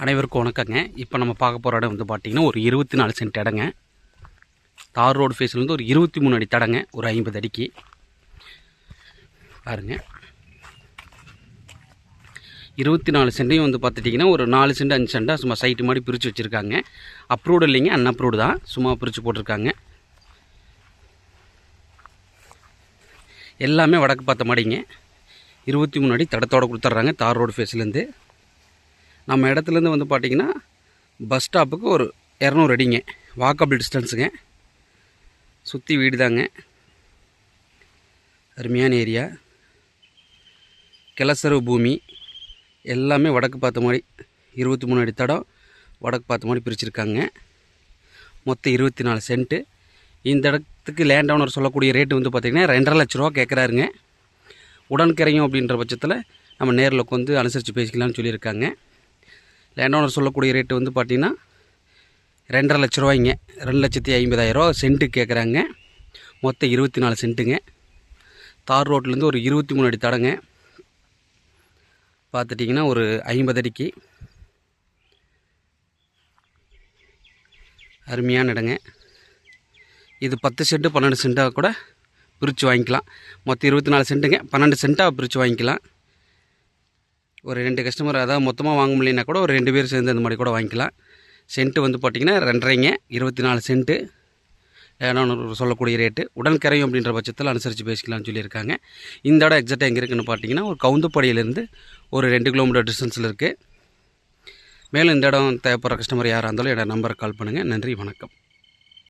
அனைவருக்கும் வணக்கங்க. இப்போ நம்ம பார்க்க போகிற இடம் வந்து பார்த்திங்கன்னா ஒரு 24 சென்ட் இடங்க. தார் ரோடு ஃபேஸ்லேருந்து ஒரு 23 அடி தடங்க, ஒரு 50 அடிக்கு பாருங்க. 24 சென்ட்டையும் வந்து பார்த்துட்டிங்கன்னா ஒரு 4 சென்ட் 5 சென்ட்டாக சும்மா சைட்டு மாதிரி பிரித்து வச்சுருக்காங்க. அப்ரூவ்டு இல்லைங்க, அன்அப்ரூவ்டு தான், சும்மா பிரித்து போட்டிருக்காங்க. எல்லாமே வடக்கு பார்த்த மாடிங்க. 23 அடி தடத்தோடு கொடுத்துட்றாங்க தார் ரோடு ஃபேஸ்லேருந்து. நம்ம இடத்துலேருந்து வந்து பார்த்திங்கன்னா பஸ் ஸ்டாப்புக்கு ஒரு 200 அடிங்க, வாக்கபிள் டிஸ்டன்ஸுங்க. சுற்றி வீடு தாங்க, அருமையான ஏரியா. கிளசரவு பூமி, எல்லாமே வடக்கு பார்த்த மாதிரி 23 அடி தடம் வடக்கு பார்த்த மாதிரி பிரிச்சுருக்காங்க. மொத்தம் 24 சென்ட்டு. இந்த இடத்துக்கு லேண்ட் ஓனர் சொல்லக்கூடிய ரேட்டு வந்து பார்த்திங்கன்னா 2.5 லட்ச ரூபா கேட்குறாருங்க. உடன்கரையும் அப்படின்ற பட்சத்தில் நம்ம நேரில் உட்காந்து அனுசரித்து பேசிக்கலாம்னு சொல்லியிருக்காங்க. லேண்ட் ஓனர் சொல்லக்கூடிய ரேட்டு வந்து பார்த்திங்கன்னா 2.5 லட்ச ரூபாய்ங்க, 2,50,000 ரூபா சென்ட்டு கேட்குறாங்க. மொத்தம் 24 சென்ட்டுங்க. தார் ரோட்லேருந்து ஒரு 23 அடி தடங்க. பார்த்துட்டிங்கன்னா ஒரு 50 அடிக்கு அருமையான இடங்க. இது 10 சென்ட்டு 12 சென்ட்டாக கூட பிரித்து வாங்கிக்கலாம். மொத்தம் 24 சென்ட்டுங்க, 12 சென்ட்டாக பிரித்து வாங்கிக்கலாம். ஒரு 2 கஸ்டமர், அதாவது மொத்தமாக வாங்க முடியலனா கூட ஒரு 2 பேர் சேர்ந்து அந்த மாதிரி கூட வாங்கிக்கலாம். சென்ட்டு வந்து பார்த்திங்கன்னா 2.5ங்க, 24 சென்ட்டு சொல்லக்கூடிய ரேட்டு. உடன்கரையும் அப்படின்ற பட்சத்தில் அனுசரித்து பேசிக்கலாம்னு சொல்லியிருக்காங்க. இந்த இடம் எக்ஸாக்டாக எங்கே இருக்குதுன்னு பார்த்தீங்கன்னா ஒரு கவுந்தப்பாடியிலேருந்து ஒரு 2 கிலோமீட்டர் டிஸ்டன்ஸில் இருக்குது. மேலும் இந்த இடம் தேவைப்படுற கஸ்டமர் யாராக இருந்தாலும் என்னோட நம்பருக்கு கால் பண்ணுங்கள். நன்றி, வணக்கம்.